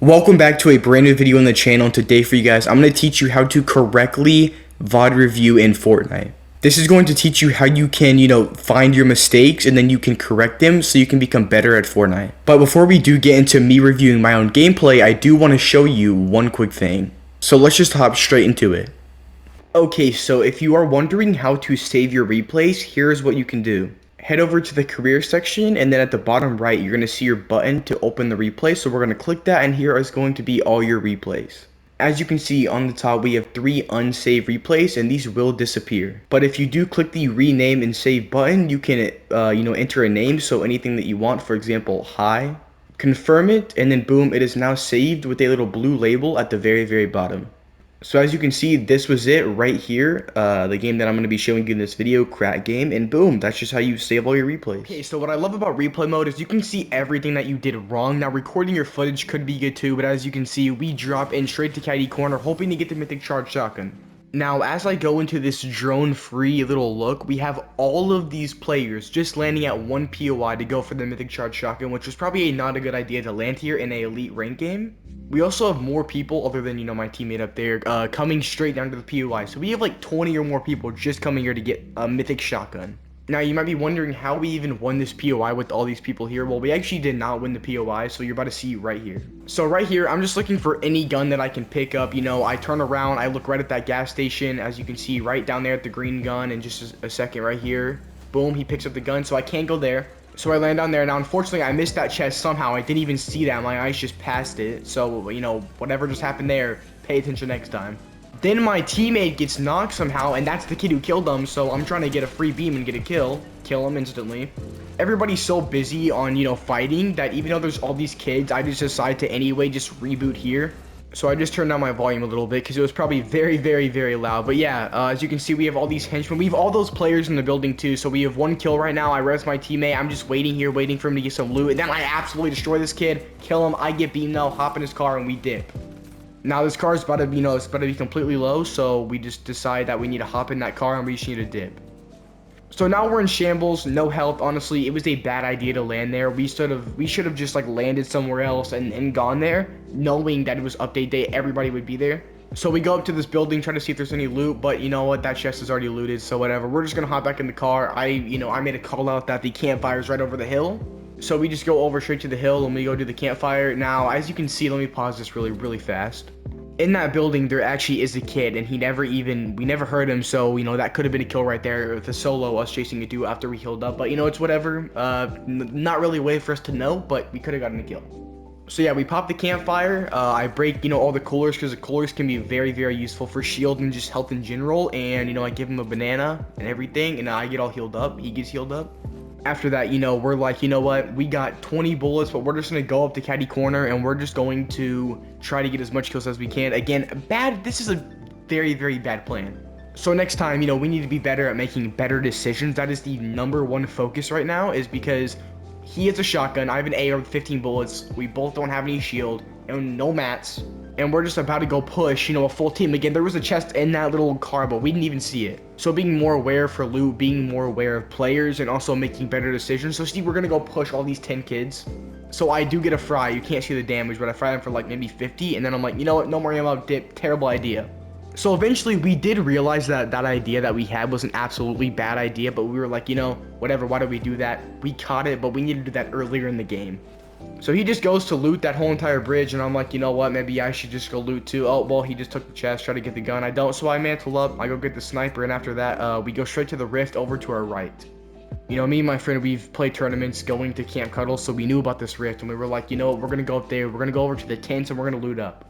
Welcome back to a brand new video on the channel. Today for you guys, I'm going to teach you how to correctly VOD review in Fortnite. This is going to teach you how you can, find your mistakes and then you can correct them so you can become better at Fortnite. But before we do get into me reviewing my own gameplay, I do want to show you one quick thing. So let's just hop straight into it. Okay, so if you are wondering how to save your replays, here's what you can do. Head over to the career section, and then at the bottom right, you're going to see your button to open the replay. So we're going to click that, and here is going to be all your replays. As you can see on the top, we have 3 unsaved replays, and these will disappear. But if you do click the rename and save button, you can, enter a name. So anything that you want, for example, hi, confirm it, and then boom, it is now saved with a little blue label at the very, very bottom. So as you can see, this was it right here, the game that I'm going to be showing you in this video, crack game, and boom, that's just how you save all your replays. Okay, so what I love about replay mode is you can see everything that you did wrong. Now, recording your footage could be good too, but as you can see, we drop in straight to caddy corner, hoping to get the mythic charge shotgun. Now, as I go into this drone-free little look, we have all of these players just landing at 1 POI to go for the mythic charge shotgun, which was probably not a good idea to land here in an elite rank game. We also have more people, other than, my teammate up there, coming straight down to the POI. So we have like 20 or more people just coming here to get a mythic shotgun. Now, you might be wondering how we even won this POI with all these people here. Well, we actually did not win the POI, so you're about to see right here. So right here, I'm just looking for any gun that I can pick up. I turn around, I look right at that gas station, as you can see right down there at the green gun, and just a second right here. Boom, he picks up the gun, so I can't go there. So I land down there. Now, unfortunately, I missed that chest somehow. I didn't even see that. My eyes just passed it. So, whatever just happened there, pay attention next time. Then my teammate gets knocked somehow, and that's the kid who killed him. So I'm trying to get a free beam and get a kill him instantly. Everybody's so busy on, fighting that even though there's all these kids, I just decide to anyway just reboot here. So I just turned down my volume a little bit because it was probably very, very, very loud. But yeah, as you can see, we have all these henchmen. We have all those players in the building too. So we have 1 kill right now. I res my teammate. I'm just waiting here, waiting for him to get some loot. And then I absolutely destroy this kid, kill him. I get beamed now, hop in his car, and we dip. Now this car is about to, it's about to be completely low. So we just decide that we need to hop in that car and we just need to dip. So now we're in shambles, no health. Honestly, it was a bad idea to land there. We should have just like landed somewhere else and gone there, knowing that it was update day, everybody would be there. So we go up to this building, try to see if there's any loot, but you know what, that chest is already looted, so whatever. We're just gonna hop back in the car. I made a call out that the campfire is right over the hill. So we just go over straight to the hill and we go do the campfire. Now, as you can see, let me pause this really, really fast. In that building, there actually is a kid, and we never heard him, so, that could have been a kill right there with a solo, us chasing a dude after we healed up, but, it's whatever. Not really a way for us to know, but we could have gotten a kill. So, yeah, we pop the campfire. I break, all the coolers, because the coolers can be very, very useful for shield and just health in general, and, I give him a banana and everything, and I get all healed up. He gets healed up. After that, we're like, what, we got 20 bullets, but we're just going to go up to caddy corner, and we're just going to try to get as much kills as we can. Again, this is a very, very bad plan. So next time, we need to be better at making better decisions. That is the #1 focus right now, is because he has a shotgun, I have an AR with 15 bullets, we both don't have any shield, and no mats, and we're just about to go push, a full team. Again, there was a chest in that little car, but we didn't even see it. So being more aware for loot, being more aware of players, and also making better decisions. So Steve, we're gonna go push all these 10 kids. So I do get a fry. You can't see the damage, but I fry them for like maybe 50, and then I'm like, you know what, no more ammo, dip, terrible idea. So eventually we did realize that that idea that we had was an absolutely bad idea, but we were like, whatever, why did we do that? We caught it, but we needed to do that earlier in the game. So he just goes to loot that whole entire bridge, and I'm like, you know what, maybe I should just go loot too. Oh, well, he just took the chest, try to get the gun. I don't, so I mantle up, I go get the sniper, and after that, we go straight to the rift over to our right. Me and my friend, we've played tournaments going to Camp Cuddle, so we knew about this rift, and we were like, we're gonna go up there, we're gonna go over to the tents, and we're gonna loot up.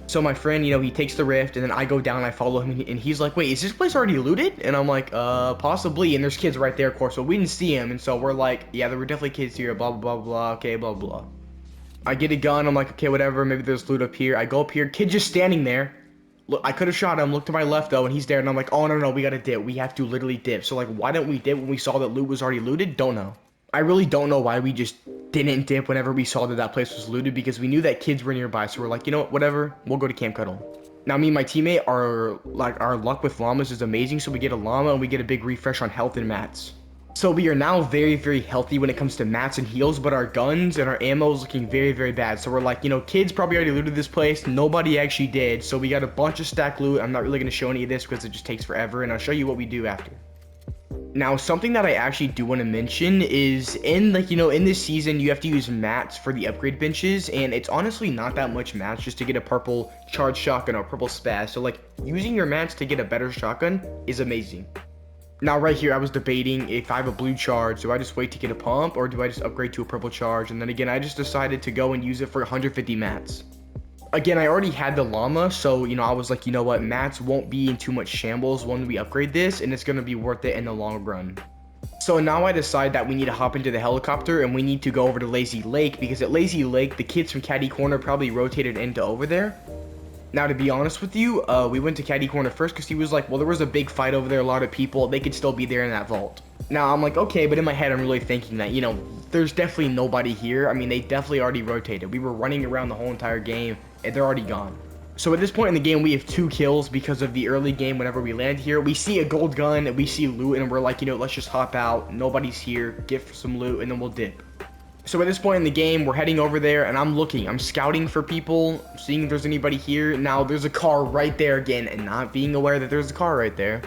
So my friend, he takes the rift, and then I go down, I follow him, and he's like, wait, is this place already looted? And I'm like, possibly, and there's kids right there, of course, so we didn't see him, and so we're like, yeah, there were definitely kids here, blah, blah, blah, blah, okay, blah, blah. I get a gun, I'm like, okay, whatever, maybe there's loot up here. I go up here, kid just standing there. Look, I could have shot him, look to my left though, and he's there, and I'm like, oh, no, we gotta dip. We have to literally dip. So, like, why didn't we dip when we saw that loot was already looted? Don't know. I really don't know why we just didn't dip whenever we saw that place was looted, because we knew that kids were nearby, so we're like, whatever, we'll go to Camp Cuddle. Now, me and my teammate, our luck with llamas is amazing, so we get a llama, and we get a big refresh on health and mats. So we are now very healthy when it comes to mats and heals, but our guns and our ammo is looking very bad. So we're like, you know, kids probably already looted this place. Nobody actually did. So we got a bunch of stack loot. I'm not really going to show any of this because it just takes forever, and I'll show you what we do after. Now, something that I actually do want to mention is in, like, you know, in this season, you have to use mats for the upgrade benches, and it's honestly not that much mats just to get a purple charged shotgun or purple spaz. So, like, using your mats to get a better shotgun is amazing. Now, right here, I was debating if I have a blue charge, do I just wait to get a pump, or do I just upgrade to a purple charge? And then again, I just decided to go and use it for 150 mats. Again, I already had the llama, so, you know, I was like, you know what, mats won't be in too much shambles when we upgrade this, and it's going to be worth it in the long run. So now I decide that we need to hop into the helicopter, and we need to go over to Lazy Lake, because at Lazy Lake, the kids from Caddy Corner probably rotated into over there. Now, to be honest with you, we went to Caddy Corner first because he was like, well, there was a big fight over there, a lot of people, they could still be there in that vault. Now, I'm like, okay, but in my head, I'm really thinking that, you know, there's definitely nobody here. I mean, they definitely already rotated. We were running around the whole entire game, and they're already gone. So at this point in the game, we have 2 kills because of the early game. Whenever we land here, we see a gold gun, and we see loot, and we're like, you know, let's just hop out. Nobody's here, get some loot, and then we'll dip. So at this point in the game, we're heading over there, and I'm scouting for people, seeing if there's anybody here. Now, there's a car right there again, and not being aware that there's a car right there.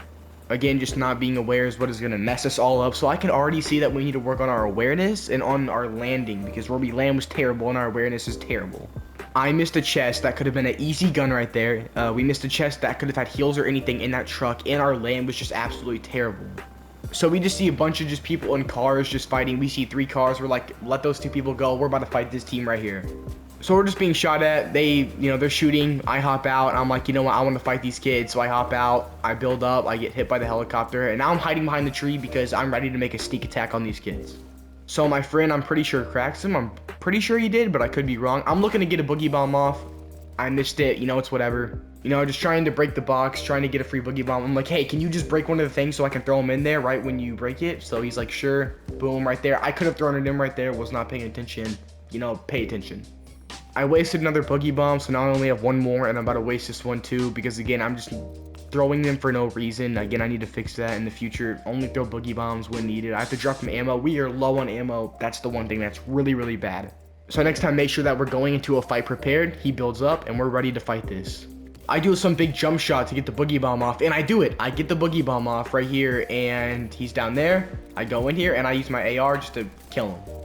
Again, just not being aware is what is going to mess us all up. So I can already see that we need to work on our awareness and on our landing, because where we land was terrible, and our awareness is terrible. I missed a chest that could have been an easy gun right there. We missed a chest that could have had heals or anything in that truck, and our land was just absolutely terrible. So we just see a bunch of just people in cars just fighting. We see 3 cars. We're like, let those 2 people go. We're about to fight this team right here. So we're just being shot at. They're shooting. I hop out. I'm like, you know what? I want to fight these kids. So I hop out. I build up. I get hit by the helicopter. And now I'm hiding behind the tree because I'm ready to make a sneak attack on these kids. So my friend, I'm pretty sure cracks him. I'm pretty sure he did, but I could be wrong. I'm looking to get a boogie bomb off. I missed it. You know, it's whatever. You know, just trying to break the box, trying to get a free boogie bomb. I'm like, hey, can you just break one of the things so I can throw them in there right when you break it? So he's like, sure. Boom, right there. I could have thrown it in right there. Was not paying attention. You know, pay attention. I wasted another boogie bomb, so now I only have 1 more, and I'm about to waste this one too, because again, I'm just throwing them for no reason. Again, I need to fix that in the future. Only throw boogie bombs when needed. I have to drop some ammo. We are low on ammo. That's the one thing that's really bad. So next time, make sure that we're going into a fight prepared. He builds up, and we're ready to fight this. I do some big jump shot to get the boogie bomb off, and I do it. I get the boogie bomb off right here, and he's down there. I go in here, and I use my AR just to kill him.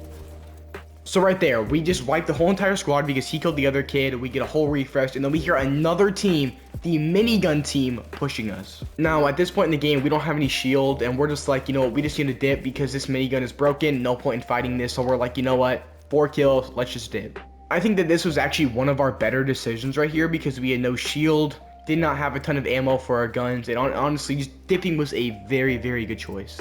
So right there, we just wiped the whole entire squad because he killed the other kid. We get a whole refresh, and then we hear another team, the minigun team, pushing us. Now, at this point in the game, we don't have any shield, and we're just like, you know what, we just need to dip because this minigun is broken. No point in fighting this, so we're like, you know what, 4 kills, let's just dip. I think that this was actually one of our better decisions right here because we had no shield, did not have a ton of ammo for our guns, and honestly, just dipping was a very good choice.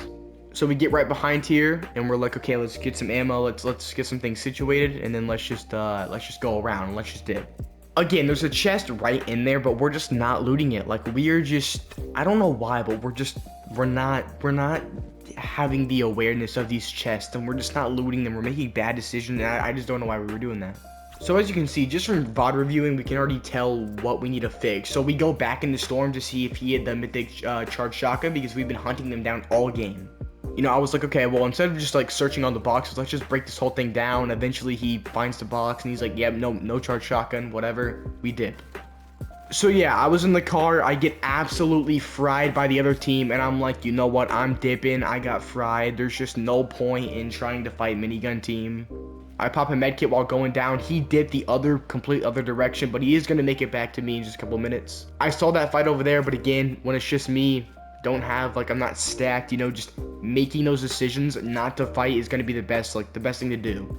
So we get right behind here, and we're like, okay, let's get some ammo, let's get some things situated, and then let's just go around, let's just dip. Again, there's a chest right in there, but we're just not looting it. Like, we are just, I don't know why, but we're not having the awareness of these chests, and we're just not looting them. We're making bad decisions, and I just don't know why we were doing that. So as you can see, just from VOD reviewing, we can already tell what we need to fix. So we go back in the storm to see if he had the mythic charged shotgun because we've been hunting them down all game. You know, I was like, okay, well, instead of just like searching on the boxes, let's just break this whole thing down. Eventually he finds the box and he's like, yep, no charged shotgun, whatever. We did. So yeah, I was in the car. I get absolutely fried by the other team, and I'm like, you know what? I'm dipping. I got fried. There's just no point in trying to fight minigun team. I pop a medkit while going down. He dipped the complete other direction, but he is going to make it back to me in just a couple minutes. I saw that fight over there, but again, when it's just me, I'm not stacked, you know, just making those decisions not to fight is going to be the best thing to do.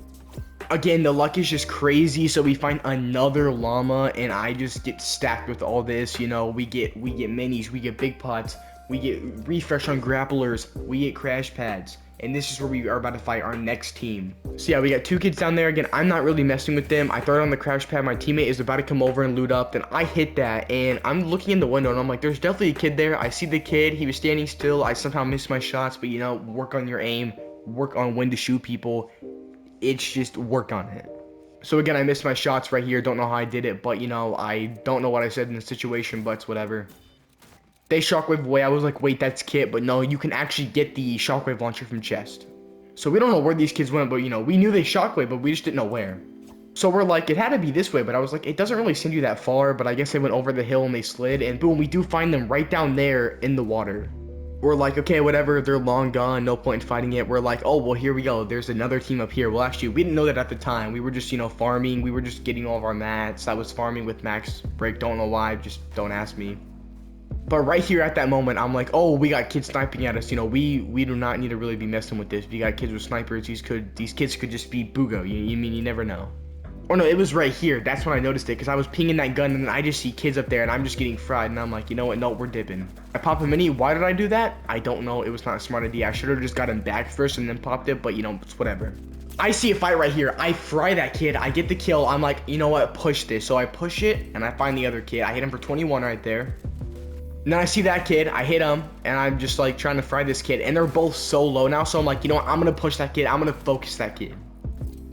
Again, the luck is just crazy, so we find another llama, and I just get stacked with all this. You know, we get minis, we get big pots, we get refresh on grapplers, we get crash pads, and this is where we are about to fight our next team. So yeah, we got 2 kids down there. Again, I'm not really messing with them. I throw it on the crash pad. My teammate is about to come over and loot up, then I hit that, and I'm looking in the window, and I'm like, there's definitely a kid there. I see the kid. He was standing still. I somehow missed my shots, but you know, work on your aim, work on when to shoot people. It's just work on it. So again, I missed my shots right here. Don't know how I did it, but you know, I don't know what I said in the situation, but it's whatever. Stay shockwave away. I was like, wait, that's kit. But no, you can actually get the shockwave launcher from chest. So we don't know where these kids went, but, you know, we knew they shockwave, but we just didn't know where. So we're like, it had to be this way, but I was like, it doesn't really send you that far, but I guess they went over the hill and they slid, and boom, we do find them right down there in the water. We're like, okay, whatever, they're long gone, no point in fighting it. We're like, oh, well, here we go, there's another team up here. Well, actually, we didn't know that at the time. We were just, you know, farming, we were just getting all of our mats. I was farming with max break, don't know why, just don't ask me. But right here at that moment, I'm like, oh, we got kids sniping at us. You know, we do not need to really be messing with this. We got kids with snipers. These kids could just be Boogo. You mean you never know? Or no, it was right here. That's when I noticed it, because I was pinging that gun, and then I just see kids up there, and I'm just getting fried, and I'm like, you know what? No, we're dipping. I pop a mini. Why did I do that? I don't know. It was not a smart idea. I should have just got him back first and then popped it, but, you know, it's whatever. I see a fight right here. I fry that kid. I get the kill. I'm like, you know what? Push this. So I push it, and I find the other kid. I hit him for 21 right there. And then I see that kid, I hit him, and I'm just like trying to fry this kid, and they're both so low now, so I'm like, you know what, I'm gonna push that kid, I'm gonna focus that kid.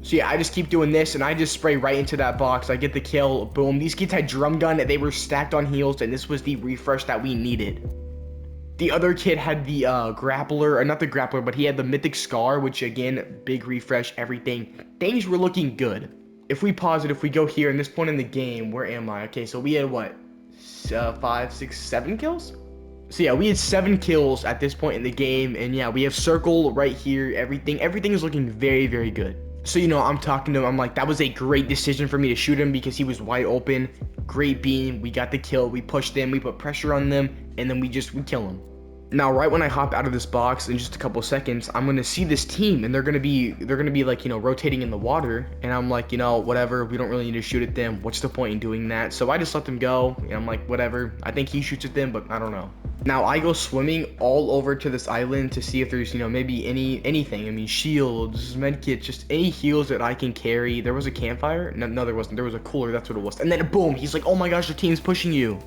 So yeah, I just keep doing this, and I just spray right into that box, I get the kill, boom. These kids had drum gun, they were stacked on heals, and this was the refresh that we needed. The other kid had the grappler, or not the grappler, but he had the mythic scar, which again, big refresh, everything. Things were looking good. If we pause it, if we go here, in this point in the game, where am I? Okay, so we had what? 5, 6, 7 kills. So yeah, we had 7 kills at this point in the game, and yeah, we have circle right here. Everything is looking very, very good. So, you know, I'm talking to him, I'm like, that was a great decision for me to shoot him because he was wide open. Great beam, we got the kill, we pushed them, we put pressure on them, and then we kill him. Now, right when I hop out of this box in just a couple seconds, I'm gonna see this team, and they're gonna be like, you know, rotating in the water, and I'm like, you know, whatever, we don't really need to shoot at them. What's the point in doing that? So I just let them go, and I'm like, whatever. I think he shoots at them, but I don't know. Now I go swimming all over to this island to see if there's, you know, maybe anything. I mean, shields, medkits, just any heals that I can carry. There was a campfire. No, there wasn't. There was a cooler. That's what it was. And then boom, he's like, oh my gosh, the team's pushing you.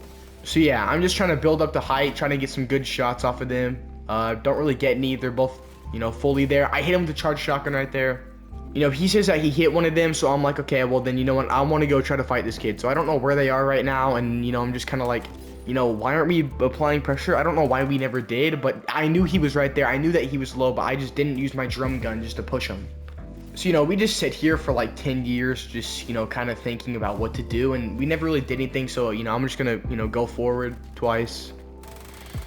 So yeah, I'm just trying to build up the height, trying to get some good shots off of them. Don't really get any. They're both, you know, fully there. I hit him with the charged shotgun right there. You know, he says that he hit one of them, so I'm like, okay, well then, you know what? I want to go try to fight this kid. So I don't know where they are right now, and, you know, I'm just kind of like, you know, why aren't we applying pressure? I don't know why we never did, but I knew he was right there. I knew that he was low, but I just didn't use my drum gun just to push him. So, you know, we just sit here for like 10 years, just, you know, kind of thinking about what to do, and we never really did anything. So, you know, I'm just gonna, you know, go forward twice.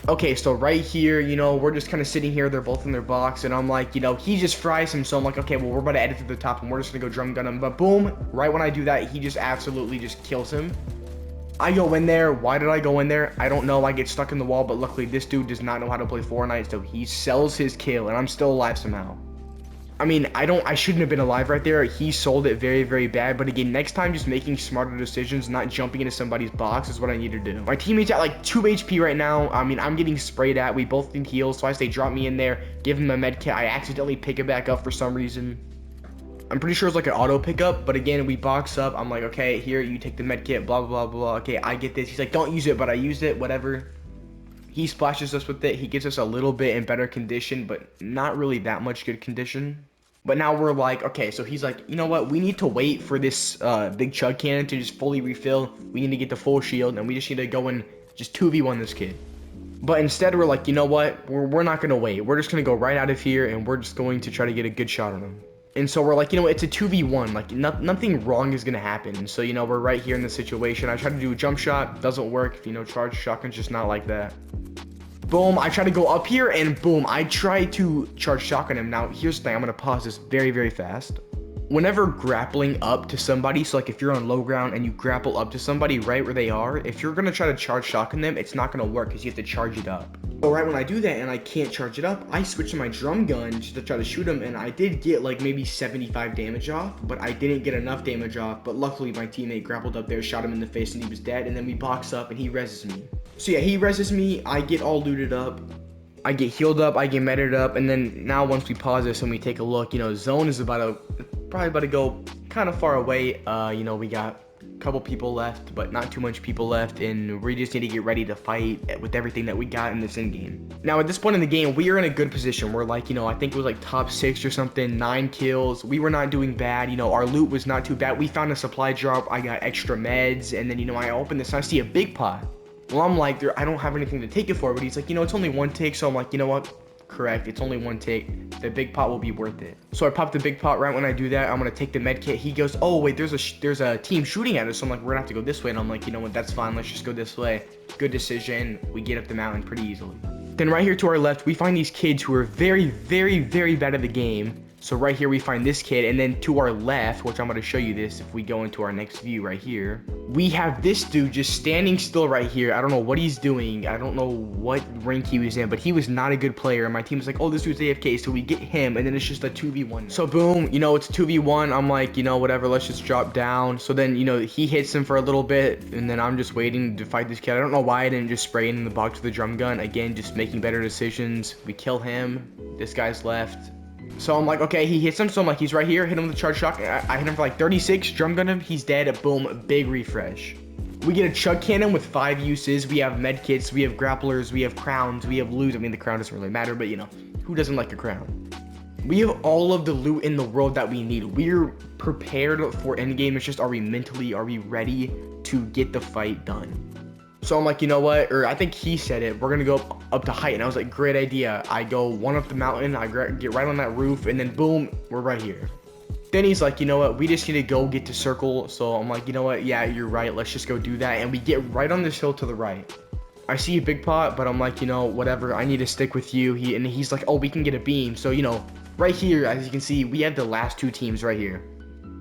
Okay, so right here, you know, we're just kind of sitting here. They're both in their box, and I'm like, you know, he just fries him. So I'm like, okay, well, we're about to edit to the top, and we're just gonna go drum gun him. But boom, right when I do that, he just absolutely just kills him. I go in there. Why did I go in there? I don't know. I get stuck in the wall, but luckily this dude does not know how to play Fortnite, so he sells his kill, and I'm still alive somehow. I mean, I shouldn't have been alive right there. He sold it very, very bad. But again, next time, just making smarter decisions, not jumping into somebody's box is what I need to do. My teammate's at like 2 HP right now. I mean, I'm getting sprayed at. We both need heals, so I say drop me in there, give him a med kit. I accidentally pick it back up for some reason. I'm pretty sure it's like an auto pickup, but again, we box up. I'm like, okay, here, you take the med kit, blah, blah, blah, blah. Okay, I get this. He's like, don't use it, but I used it, whatever. He splashes us with it. He gives us a little bit in better condition, but not really that much good condition. But now we're like, okay, so he's like, you know what? We need to wait for this big chug cannon to just fully refill. We need to get the full shield, and we just need to go and just 2v1 this kid. But instead, we're like, you know what? We're not going to wait. We're just going to go right out of here, and we're just going to try to get a good shot on him. And so we're like, you know, it's a 2v1. Like, nothing wrong is going to happen. And so, you know, we're right here in this situation. I try to do a jump shot. Doesn't work. You know, charged shotgun's just not like that. Boom, I try to go up here, and boom, I try to charge shotgun him. Now, here's the thing. I'm going to pause this very, very fast. Whenever grappling up to somebody, so like if you're on low ground and you grapple up to somebody right where they are, if you're going to try to charge shotgun them, it's not going to work because you have to charge it up. So right when I do that and I can't charge it up, I switch to my drum gun just to try to shoot him, and I did get like maybe 75 damage off, but I didn't get enough damage off. But luckily my teammate grappled up there, shot him in the face, and he was dead, and then we box up and he reses me. So yeah, he reses me, I get all looted up, I get healed up, I get meted up, and then now once we pause this and we take a look, you know, zone is probably about to go kind of far away. You know, we got a couple people left, but not too much people left, and we just need to get ready to fight with everything that we got in this end game. Now, at this point in the game, we are in a good position. We're like, you know, I think it was like top 6 or something, 9 kills. We were not doing bad. You know, our loot was not too bad. We found a supply drop. I got extra meds, and then, you know, I opened this and I see a big pot. Well, I'm like, I don't have anything to take it for, but he's like, it's only one take. So I'm like, you know what? Correct. It's only one take. The big pot will be worth it. So I pop the big pot. Right when I do that, I'm gonna take the med kit. He goes, oh wait, there's a team shooting at us. So I'm like, we're gonna have to go this way. And I'm like, you know what? That's fine. Let's just go this way. Good decision. We get up the mountain pretty easily. Then right here to our left, we find these kids who are very, very, very bad at the game. So right here we find this kid, and then to our left, which I'm going to show you this if we go into our next view right here, we have this dude just standing still right here. I don't know what he's doing. I don't know what rank he was in, but he was not a good player. And my team was like, oh, this dude's AFK, so we get him, and then it's just a 2v1. So boom, it's 2v1. I'm like, whatever, let's just drop down. So then, he hits him for a little bit, and then I'm just waiting to fight this kid. I don't know why I didn't just spray it in the box with the drum gun. Again, just making better decisions. We kill him. This guy's left. So I'm like, okay, he hits him. So I'm like, he's right here. Hit him with a charge shot. I hit him for like 36. Drum gun him. He's dead. Boom. Big refresh. We get a chug cannon with 5 uses. We have med kits. We have grapplers. We have crowns. We have loot. I mean, the crown doesn't really matter, but who doesn't like a crown? We have all of the loot in the world that we need. We're prepared for endgame. It's just, are we ready to get the fight done? So I'm like, you know what? Or I think he said it. We're going to go up to height. And I was like, great idea. I go one up the mountain. I get right on that roof. And then boom, we're right here. Then he's like, you know what? We just need to go get to circle. So I'm like, you know what? Yeah, you're right. Let's just go do that. And we get right on this hill to the right. I see a big pot, but I'm like, whatever. I need to stick with you. He's like, oh, we can get a beam. So, right here, as you can see, we have the last 2 teams right here.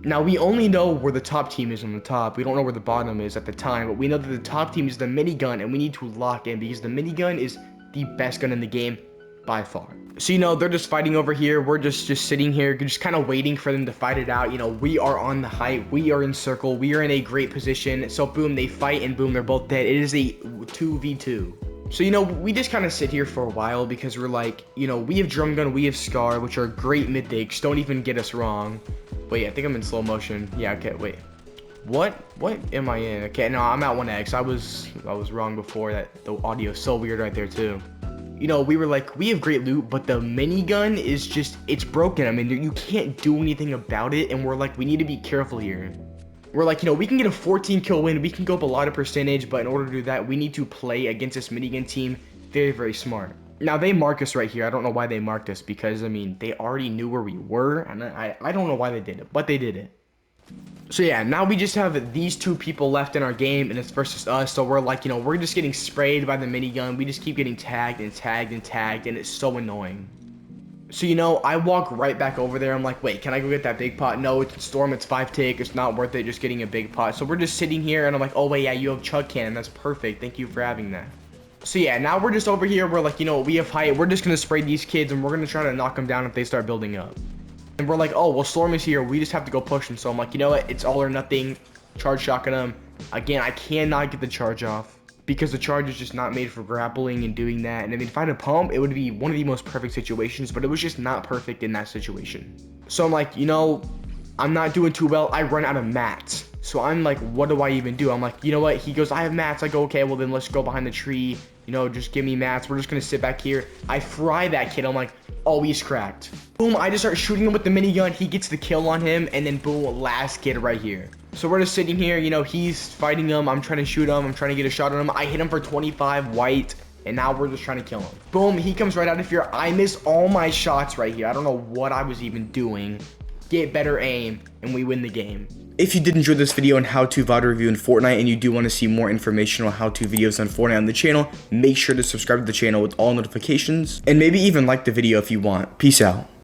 Now, we only know where the top team is on the top. We don't know where the bottom is at the time, but we know that the top team is the minigun, and we need to lock in because the minigun is the best gun in the game by far. So, they're just fighting over here. We're just sitting here, just kind of waiting for them to fight it out. We are on the height. We are in circle. We are in a great position. So, boom, they fight, and boom, they're both dead. It is a 2v2. So, we just kind of sit here for a while because we're like, we have drum gun, we have scar, which are great mythics. Don't even get us wrong. Wait, I think I'm in slow motion. Yeah, okay, wait. What am I in? Okay, no, I'm at 1x. I was wrong before. That the audio is so weird right there too. We were like, we have great loot, but the minigun is just, it's broken. I mean, you can't do anything about it, and we're like, we need to be careful here. We're like, we can get a 14 kill win. We can go up a lot of percentage, but in order to do that, we need to play against this minigun team very, very smart. Now, they mark us right here. I don't know why they marked us because, they already knew where we were. And I don't know why they did it, but they did it. So, yeah, now we just have these 2 people left in our game, and it's versus us. So, we're like, we're just getting sprayed by the minigun. We just keep getting tagged and tagged and tagged, and it's so annoying. So, I walk right back over there. I'm like, wait, can I go get that big pot? No, it's Storm. It's 5 tick. It's not worth it just getting a big pot. So, we're just sitting here, and I'm like, oh, wait, yeah, you have chug cannon. That's perfect. Thank you for having that. So yeah, now we're just over here. We're like, we have height. We're just going to spray these kids, and we're going to try to knock them down if they start building up. And we're like, oh, well, Storm is here. We just have to go push him. So I'm like, you know what? It's all or nothing. Charge shotgun him. Again, I cannot get the charge off because the charge is just not made for grappling and doing that. And if I had a pump, it would be one of the most perfect situations, but it was just not perfect in that situation. So I'm like, I'm not doing too well. I run out of mats. So I'm like, what do I even do? I'm like, you know what? He goes, I have mats. I go, okay, well then let's go behind the tree. Just give me mats. We're just going to sit back here. I fry that kid. I'm like, oh, he's cracked. Boom, I just start shooting him with the minigun. He gets the kill on him. And then boom, last kid right here. So we're just sitting here. He's fighting him. I'm trying to shoot him. I'm trying to get a shot on him. I hit him for 25 white. And now we're just trying to kill him. Boom, he comes right out of here. I miss all my shots right here. I don't know what I was even doing. Get better aim, and we win the game. If you did enjoy this video on how to VOD review in Fortnite and you do want to see more information on how-to videos on Fortnite on the channel, make sure to subscribe to the channel with all notifications and maybe even like the video if you want. Peace out.